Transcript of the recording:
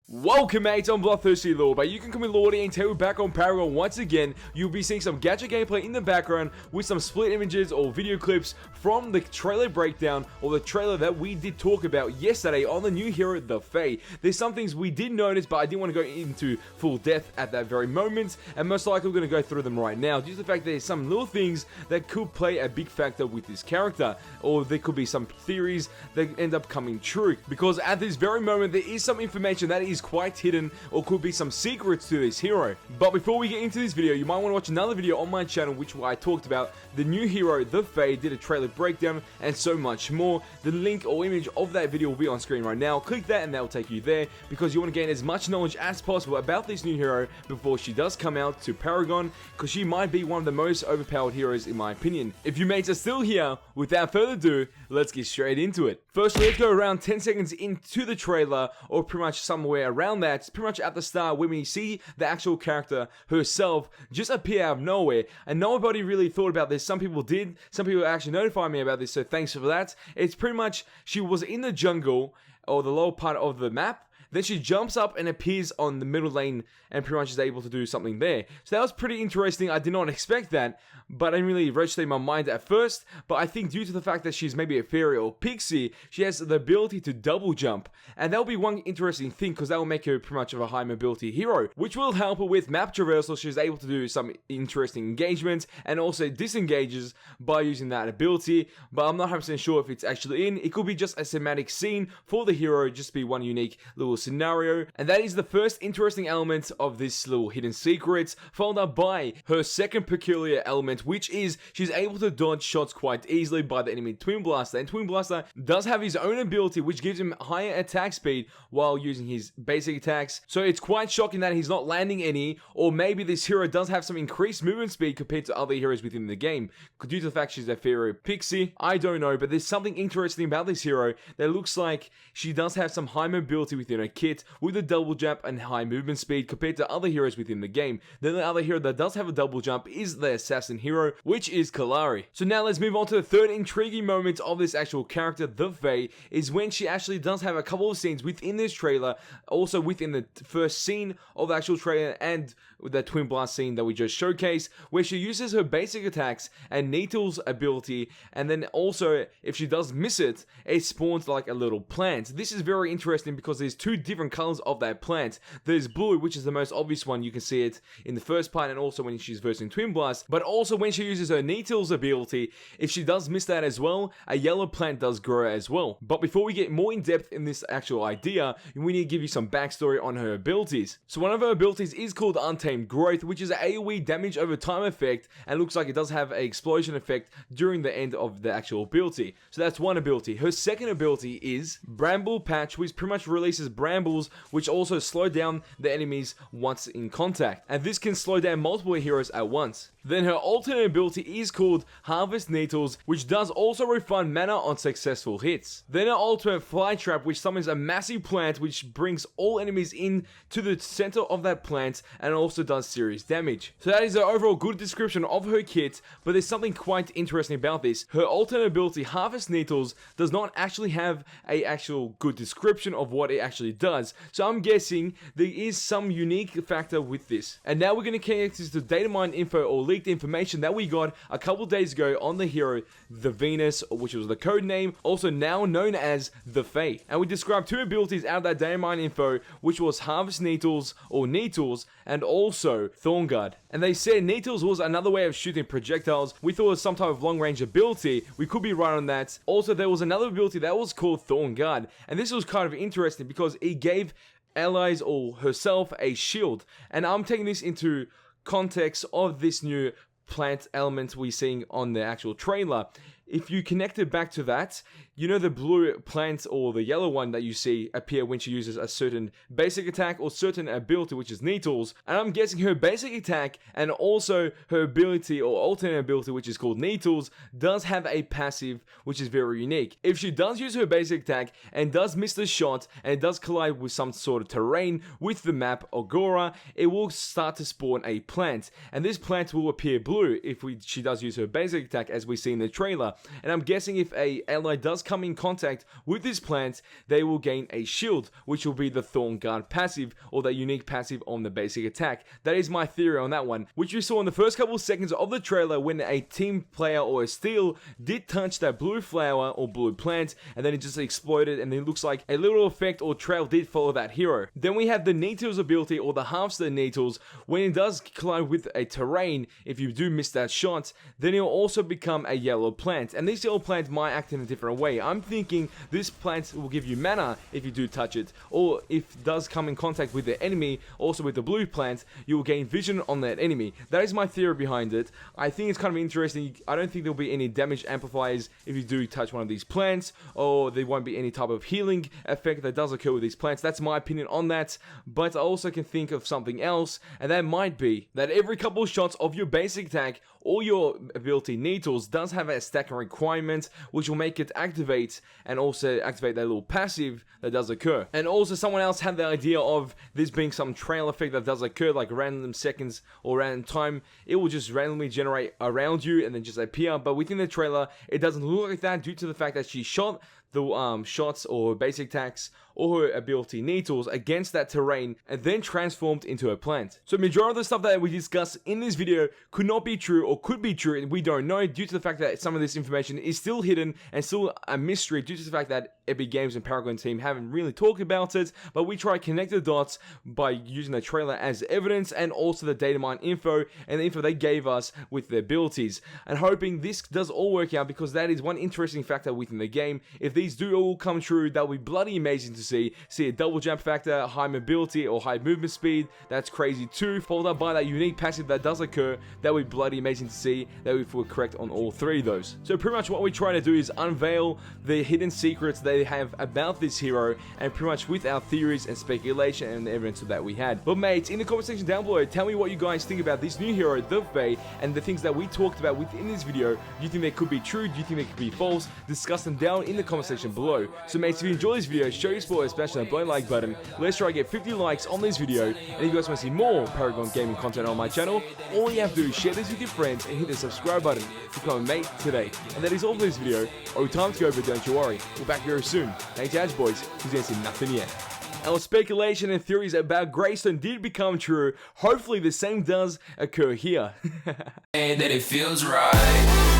Welcome mates, I'm Bloodthirsty Lord, but you can call me Lordy, and today we're back on Paragon once again. You'll be seeing some gadget gameplay in the background with some split images or video clips from the trailer breakdown, or the trailer that we did talk about yesterday on the new hero, The Fey. There's some things we did notice, but I didn't want to go into full depth at that very moment, and most likely we're going to go through them right now, due to the fact that there's some little things that could play a big factor with this character, or there could be some theories that end up coming true, because at this very moment there is some information that is quite hidden, or could be some secrets to this hero. But before we get into this video, you might want to watch another video on my channel which I talked about the new hero, The Fey, did a trailer breakdown, and so much more. The link or image of that video will be on screen right now. Click that and that will take you there, because you want to gain as much knowledge as possible about this new hero before she does come out to Paragon, because she might be one of the most overpowered heroes in my opinion. If you mates are still here, without further ado, let's get straight into it. First, let's go around 10 seconds into the trailer, or pretty much somewhere around that. It's pretty much at the start when we see the actual character herself just appear out of nowhere, and nobody really thought about this. Some people did, some people actually notified me about this, so thanks for that. It's pretty much, she was in the jungle, or the lower part of the map. Then she jumps up and appears on the middle lane and pretty much is able to do something there. So that was pretty interesting. I did not expect that, but I didn't really register in my mind at first. But I think due to the fact that she's maybe a fairy or pixie, she has the ability to double jump. And that'll be one interesting thing, because that will make her pretty much of a high mobility hero, which will help her with map traversal. She's able to do some interesting engagements and also disengages by using that ability. But I'm not 100% sure if it's actually in. It could be just a cinematic scene for the hero, just be one unique little scenario. And that is the first interesting element of this little hidden secret, followed up by her second peculiar element, which is she's able to dodge shots quite easily by the enemy Twin Blaster. And Twin Blaster does have his own ability which gives him higher attack speed while using his basic attacks. So it's quite shocking that he's not landing any, or maybe this hero does have some increased movement speed compared to other heroes within the game, due to the fact she's a fairy pixie. I don't know, but there's something interesting about this hero that looks like she does have some high mobility within her kit, with a double jump and high movement speed compared to other heroes within the game. Then the other hero that does have a double jump is the assassin hero, which is Kalari. So now let's move on to the third intriguing moment of this actual character, The Fey, is when she actually does have a couple of scenes within this trailer, also within the first scene of the actual trailer and with the Twin Blast scene that we just showcased, where she uses her basic attacks and Needle's ability, and then also if she does miss it, it spawns like a little plant. This is very interesting because there's two different colors of that plant. There's blue, which is the most obvious one. You can see it in the first part and also when she's versing Twin Blast, but also when she uses her Needle's ability, if she does miss that as well, a yellow plant does grow as well. But before we get more in depth in this actual idea, we need to give you some backstory on her abilities. So one of her abilities is called Untamed Growth, which is an AoE damage over time effect, and looks like it does have an explosion effect during the end of the actual ability. So that's one ability. Her second ability is Bramble Patch, which pretty much releases brambles, which also slow down the enemies once in contact, and this can slow down multiple heroes at once. Then her alternate ability is called Harvest Needles, which does also refund mana on successful hits. Then her ultimate Fly Trap, which summons a massive plant which brings all enemies in to the center of that plant and also does serious damage. So that is an overall good description of her kit, but there's something quite interesting about this. Her alternate ability, Harvest Needles, does not actually have a actual good description of what it actually does. So I'm guessing there is some unique factor with this. And now we're going to connect this to data mine info or leaked information that we got a couple days ago on the hero, the Venus, which was the code name, also now known as The Fey. And we described two abilities out of that data mine info, which was Harvest Needles or Needles, and also Thorn Guard. And they said Needles was another way of shooting projectiles. We thought it was some type of long range ability. We could be right on that. Also, there was another ability that was called Thorn Guard, and this was kind of interesting because it gave allies or herself a shield. And I'm taking this into context of this new plant element we're seeing on the actual trailer. If you connect it back to that, you know the blue plant or the yellow one that you see appear when she uses a certain basic attack or certain ability, which is Needles. And I'm guessing her basic attack and also her ability or alternate ability, which is called Needles, does have a passive which is very unique. If she does use her basic attack and does miss the shot and it does collide with some sort of terrain with the map Agora, it will start to spawn a plant. And this plant will appear blue if she does use her basic attack, as we see in the trailer. And I'm guessing if a ally does come in contact with this plant, they will gain a shield, which will be the Thorn Guard passive, or the unique passive on the basic attack. That is my theory on that one, which we saw in the first couple of seconds of the trailer when a team player or a steel did touch that blue flower or blue plant, and then it just exploded, and then it looks like a little effect or trail did follow that hero. Then we have the Needles ability, or the Half-Star Needles. When it does collide with a terrain, if you do miss that shot, then it'll also become a yellow plant, and this yellow plant might act in a different way. I'm thinking this plant will give you mana if you do touch it, or if it does come in contact with the enemy, also with the blue plant, you will gain vision on that enemy. That is my theory behind it. I think it's kind of interesting. I don't think there'll be any damage amplifiers if you do touch one of these plants, or there won't be any type of healing effect that does occur with these plants. That's my opinion on that, but I also can think of something else, and that might be that every couple of shots of your basic attack or your ability Needles does have a stacking requirement, which will make it activate, and also activate that little passive that does occur. And also someone else had the idea of this being some trail effect that does occur, like random seconds or random time. It will just randomly generate around you and then just appear, but within the trailer it doesn't look like that due to the fact that she shot the shots or basic attacks or her ability Needles against that terrain and then transformed into a plant. So majority of the stuff that we discussed in this video could not be true or could be true, and we don't know due to the fact that some of this information is still hidden and still a mystery due to the fact that Epic Games and Paragon team haven't really talked about it, but we try to connect the dots by using the trailer as evidence and also the data mine info and the info they gave us with their abilities, and hoping this does all work out, because that is one interesting factor within the game. If these do all come true, that would be bloody amazing to see a double jump factor, high mobility or high movement speed. That's crazy too, followed up by that unique passive that does occur. That would be bloody amazing to see, that we were correct on all three of those. So pretty much what we try to do is unveil the hidden secrets they have about this hero, and pretty much with our theories and speculation and the evidence that we had. But mates, in the comment section down below, tell me what you guys think about this new hero, The Fey, and the things that we talked about within this video. Do you think they could be true? Do you think they could be false? Discuss them down in the comment section below. So mates, if you enjoy this video, show your support, especially on the like button. Let's try to get 50 likes on this video, and if you guys want to see more Paragon gaming content on my channel, all you have to do is share this with your friends and hit the subscribe button to become a mate today. And that is all for this video. Oh, time to go, but don't you worry, we're back very soon. Thanks Edge boys, who's gonna see nothing yet. Our speculation and theories about Greystone did become true. Hopefully the same does occur here. That it feels right.